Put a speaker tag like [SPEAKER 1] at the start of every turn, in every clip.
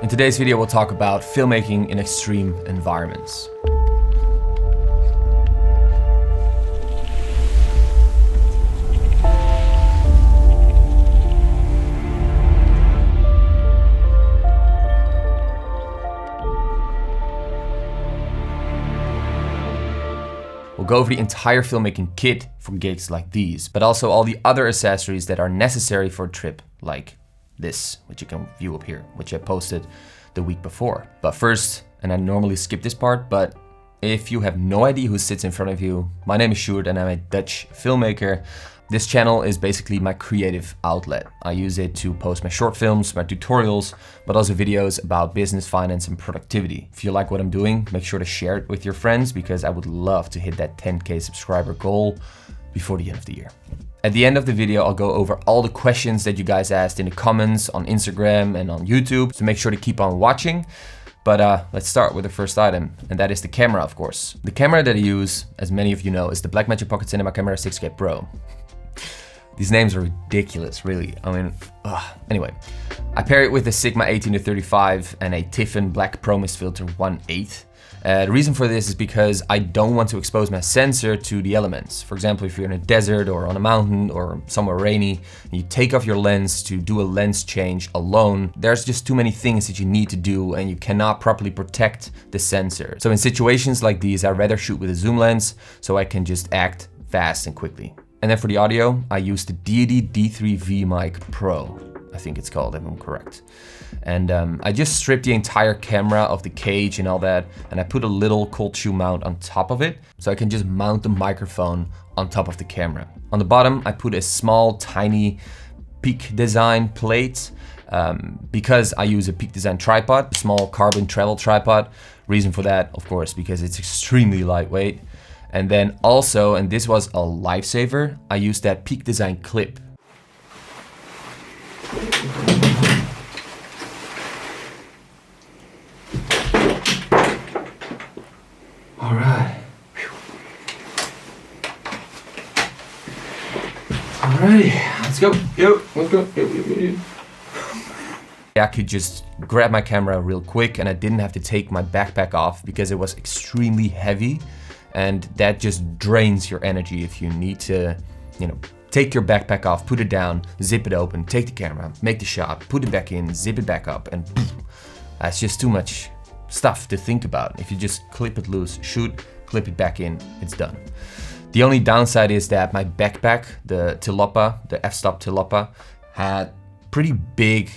[SPEAKER 1] In today's video, we'll talk about filmmaking in extreme environments. We'll go over the entire filmmaking kit for gigs like these, but also all the other accessories that are necessary for a trip like this, which you can view up here, which I posted the week before. But first, and I normally skip this part, but if you have no idea who sits in front of you, my name is Sjoerd and I'm a Dutch filmmaker. This channel is basically my creative outlet. I use it to post my short films, my tutorials, but also videos about business, finance, and productivity. If you like what I'm doing, make sure to share it with your friends because I would love to hit that 10K subscriber goal before the end of the year. At the end of the video, I'll go over all the questions that you guys asked in the comments on Instagram and on YouTube, so make sure to keep on watching. But let's start with the first item, and that is the camera, of course. The camera that I use, as many of you know, is the Blackmagic Pocket Cinema Camera 6K Pro. These names are ridiculous, really. I mean, anyway. I pair it with a Sigma 18-35 and a Tiffen Black Pro Mist Filter 1/8. The reason for this is because I don't want to expose my sensor to the elements. For example, if you're in a desert or on a mountain or somewhere rainy, and you take off your lens to do a lens change alone, there's just too many things that you need to do and you cannot properly protect the sensor. So in situations like these, I'd rather shoot with a zoom lens so I can just act fast and quickly. And then for the audio, I use the Deity D3V Mic Pro, I think it's called, if I'm correct. And I just stripped the entire camera of the cage and all that, and I put a little cold shoe mount on top of it, so I can just mount the microphone on top of the camera. On the bottom, I put a small, tiny Peak Design plate, because I use a Peak Design tripod, a small carbon travel tripod. Reason for that, of course, because it's extremely lightweight. And then also, and this was a lifesaver, I used that Peak Design clip. All right. Alrighty, let's go. Let's go. I could just grab my camera real quick and I didn't have to take my backpack off because it was extremely heavy. And that just drains your energy if you need to, take your backpack off, put it down, zip it open, take the camera, make the shot, put it back in, zip it back up, and that's just too much stuff to think about. If you just clip it loose, shoot, clip it back in, it's done. The only downside is that my backpack, the Tilappa, the f-stop Tilappa, had pretty big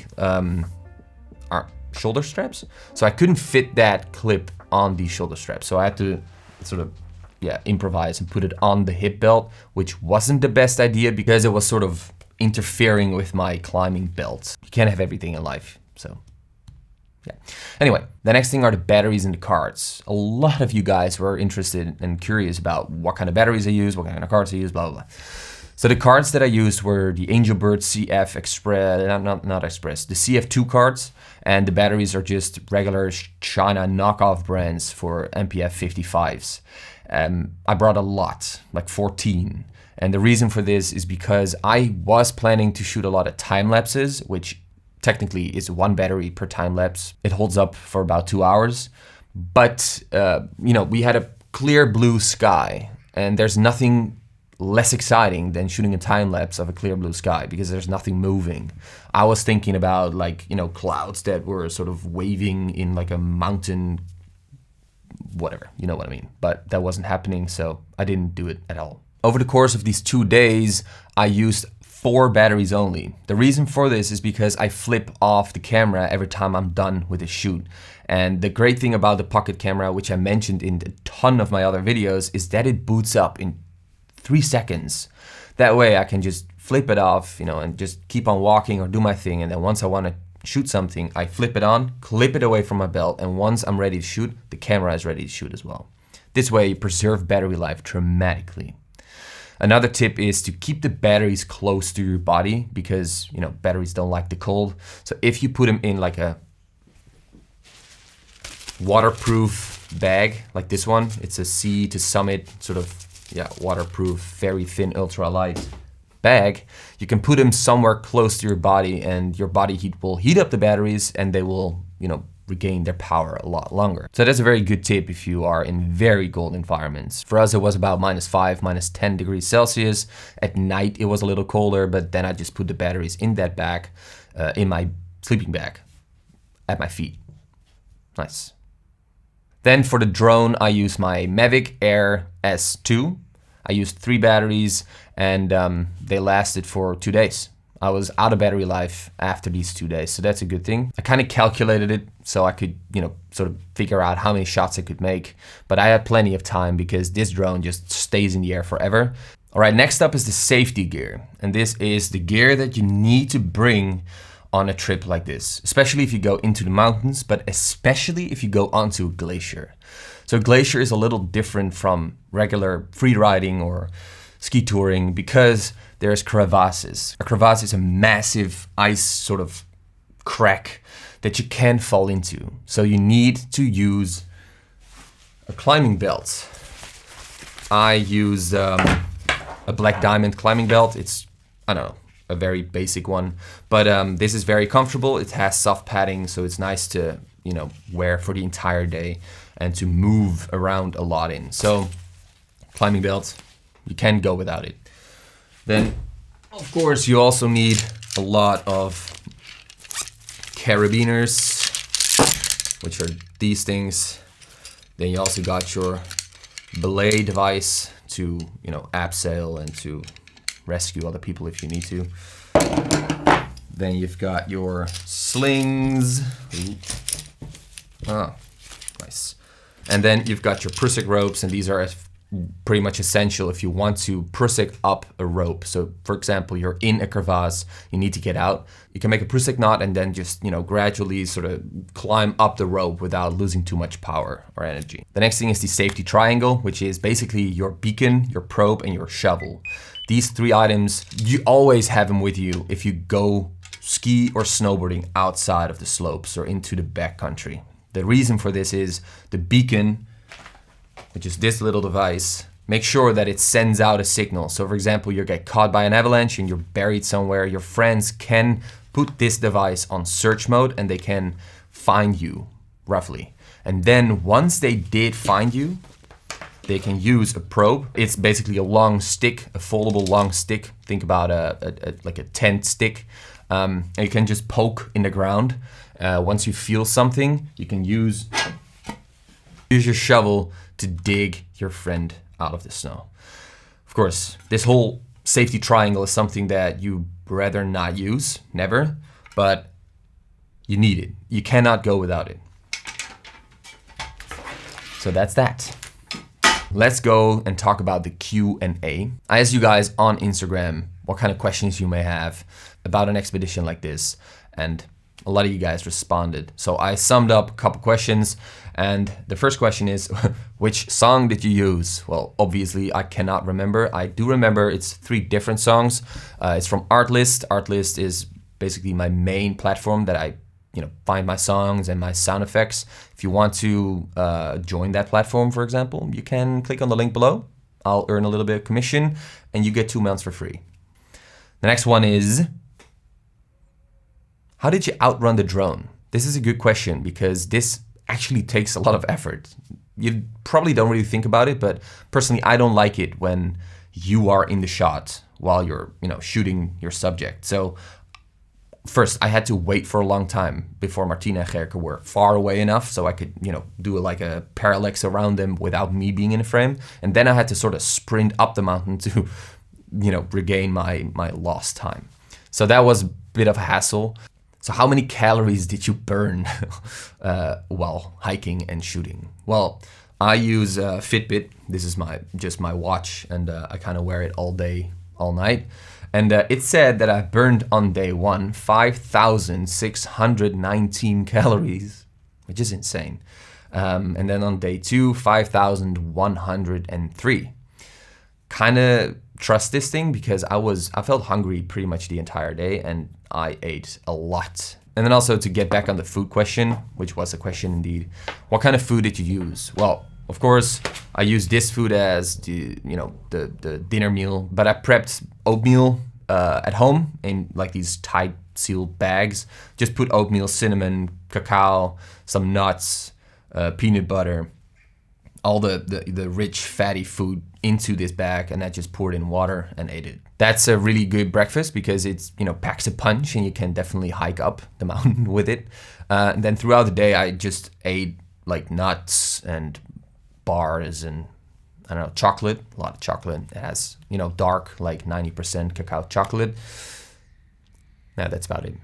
[SPEAKER 1] shoulder straps. So I couldn't fit that clip on the shoulder straps. So I had to sort of improvise and put it on the hip belt, which wasn't the best idea because it was sort of interfering with my climbing belt. You can't have everything in life, so yeah. Anyway, the next thing are the batteries and the cards. A lot of you guys were interested and curious about what kind of batteries I use, what kind of cards I use, blah, blah, blah. So the cards that I used were the Angelbird CF Express, not Express, the CF2 cards, and the batteries are just regular China knockoff brands for MPF 55s. I brought a lot, like 14. And the reason for this is because I was planning to shoot a lot of time lapses, which technically is one battery per time lapse. It holds up for about 2 hours. But, we had a clear blue sky and there's nothing less exciting than shooting a time lapse of a clear blue sky because there's nothing moving. I was thinking about clouds that were sort of waving in like a mountain, whatever, you know what I mean. But that wasn't happening, so I didn't do it at all. Over the course of these 2 days, I used 4 batteries only. The reason for this is because I flip off the camera every time I'm done with a shoot. And the great thing about the pocket camera, which I mentioned in a ton of my other videos, is that it boots up in 3 seconds. That way I can just flip it off, and just keep on walking or do my thing. And then once I want to shoot something, I flip it on, clip it away from my belt. And once I'm ready to shoot, the camera is ready to shoot as well. This way you preserve battery life dramatically. Another tip is to keep the batteries close to your body because, batteries don't like the cold. So if you put them in like a waterproof bag, like this one, it's a Sea to Summit sort of waterproof, very thin, ultralight bag, you can put them somewhere close to your body and your body heat will heat up the batteries and they will regain their power a lot longer. So that's a very good tip if you are in very cold environments. For us, it was about -5, -10 degrees Celsius. At night, it was a little colder, but then I just put the batteries in that bag, in my sleeping bag, at my feet. Nice. Then for the drone, I use my Mavic Air S2. I used 3 batteries and they lasted for 2 days. I was out of battery life after these 2 days, so that's a good thing. I kind of calculated it so I could, sort of figure out how many shots I could make, but I had plenty of time because this drone just stays in the air forever. All right, next up is the safety gear. And this is the gear that you need to bring on a trip like this, especially if you go into the mountains, but especially if you go onto a glacier. So glacier is a little different from regular free riding or ski touring because there's crevasses. A crevasse is a massive ice sort of crack that you can fall into. So you need to use a climbing belt. I use a Black Diamond climbing belt. It's, I don't know, a very basic one, but this is very comfortable. It has soft padding, so it's nice to, wear for the entire day and to move around a lot in. So climbing belt, you can't go without it. Then, of course, you also need a lot of carabiners, which are these things. Then you also got your belay device to, abseil and to rescue other people if you need to. Then you've got your slings. Oh, nice. And then you've got your prusik ropes, and these are pretty much essential if you want to prusik up a rope. So for example, you're in a crevasse, you need to get out. You can make a prusik knot and then just, gradually sort of climb up the rope without losing too much power or energy. The next thing is the safety triangle, which is basically your beacon, your probe, and your shovel. These 3 items, you always have them with you if you go ski or snowboarding outside of the slopes or into the backcountry. The reason for this is the beacon, which is this little device, make sure that it sends out a signal. So for example, you get caught by an avalanche and you're buried somewhere, your friends can put this device on search mode and they can find you, roughly. And then once they did find you, they can use a probe. It's basically a long stick, a foldable long stick. Think about like a tent stick. And you can just poke in the ground. Once you feel something, you can use your shovel to dig your friend out of the snow. Of course, this whole safety triangle is something that you rather not use, never, but you need it. You cannot go without it. So that's that. Let's go and talk about the Q&A. I asked you guys on Instagram what kind of questions you may have about an expedition like this, and a lot of you guys responded. So I summed up a couple questions, and the first question is, which song did you use? Well, obviously I cannot remember. I do remember it's 3 different songs. It's from Artlist. Artlist is basically my main platform that I find my songs and my sound effects. If you want to join that platform, for example, you can click on the link below. I'll earn a little bit of commission and you get 2 months for free. The next one is, how did you outrun the drone? This is a good question because this actually takes a lot of effort. You probably don't really think about it, but personally, I don't like it when you are in the shot while you're, shooting your subject. So first, I had to wait for a long time before Martina and Gerke were far away enough so I could, do like a parallax around them without me being in a frame. And then I had to sort of sprint up the mountain to, regain my lost time. So that was a bit of a hassle. So how many calories did you burn while hiking and shooting? Well, I use Fitbit. This is just my watch, and I kind of wear it all day, all night. And it said that I burned on day 1 5,619 calories, which is insane. And then on day 2, 5,103. Kind of trust this thing because I felt hungry pretty much the entire day and I ate a lot. And then also to get back on the food question, which was a question indeed, what kind of food did you use? Well, of course, I used this food as the dinner meal, but I prepped oatmeal at home in like these tight sealed bags. Just put oatmeal, cinnamon, cacao, some nuts, peanut butter, all the rich fatty food into this bag, and I just poured in water and ate it. That's a really good breakfast because it's, you know, packs a punch and you can definitely hike up the mountain with it. And then throughout the day I just ate like nuts and bars and I don't know, chocolate, a lot of chocolate. It has, you know, dark, like 90% cacao chocolate. Yeah, that's about it.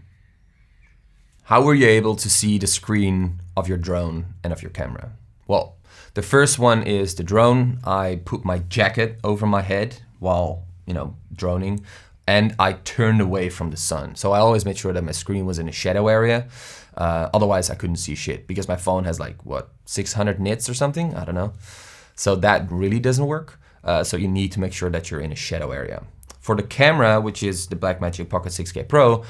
[SPEAKER 1] How were you able to see the screen of your drone and of your camera? Well, the first one is the drone. I put my jacket over my head while, you know, droning, and I turned away from the sun. So I always made sure that my screen was in a shadow area. Otherwise I couldn't see shit because my phone has like, what, 600 nits or something? I don't know. So that really doesn't work. So you need to make sure that you're in a shadow area. For the camera, which is the Blackmagic Pocket 6K Pro,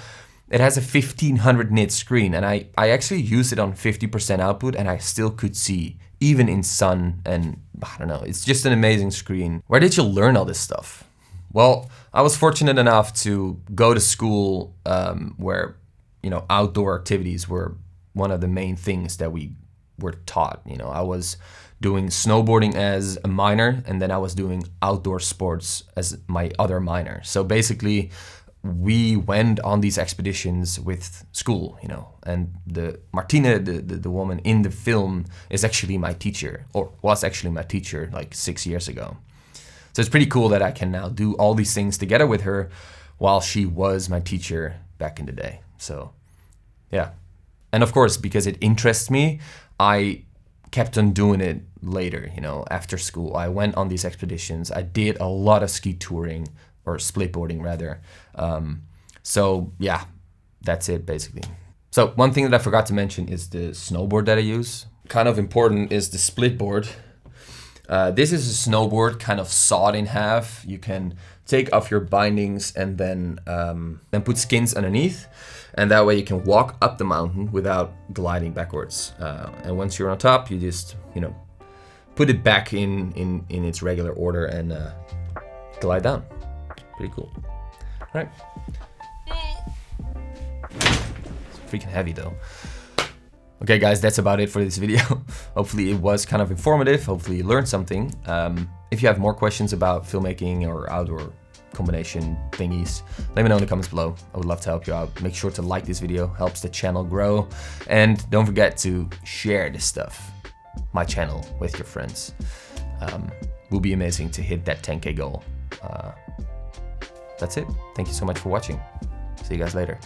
[SPEAKER 1] it has a 1500 nit screen, and I actually used it on 50% output and I still could see, even in sun, and I don't know, it's just an amazing screen. Where did you learn all this stuff? Well, I was fortunate enough to go to school where, you know, outdoor activities were one of the main things that we were taught. You know, I was doing snowboarding as a minor, and then I was doing outdoor sports as my other minor. So basically, we went on these expeditions with school, you know, and Martina, the woman in the film, is actually my teacher, or was actually my teacher like 6 years ago. So it's pretty cool that I can now do all these things together with her while she was my teacher back in the day. So yeah. And of course, because it interests me, I kept on doing it later, you know, after school. I went on these expeditions. I did a lot of ski touring, or splitboarding rather. So yeah, that's it basically. So one thing that I forgot to mention is the snowboard that I use. Kind of important is the splitboard. This is a snowboard kind of sawed in half. You can take off your bindings and then put skins underneath. And that way you can walk up the mountain without gliding backwards. And once you're on top, you just, you know, put it back in its regular order and glide down. Pretty cool. All right. It's freaking heavy though. Okay guys, that's about it for this video. Hopefully it was kind of informative. Hopefully you learned something. If you have more questions about filmmaking or outdoor combination thingies, let me know in the comments below. I would love to help you out. Make sure to like this video, helps the channel grow. And don't forget to share this stuff, my channel, with your friends. Will be amazing to hit that 10K goal. That's it. Thank you so much for watching. See you guys later.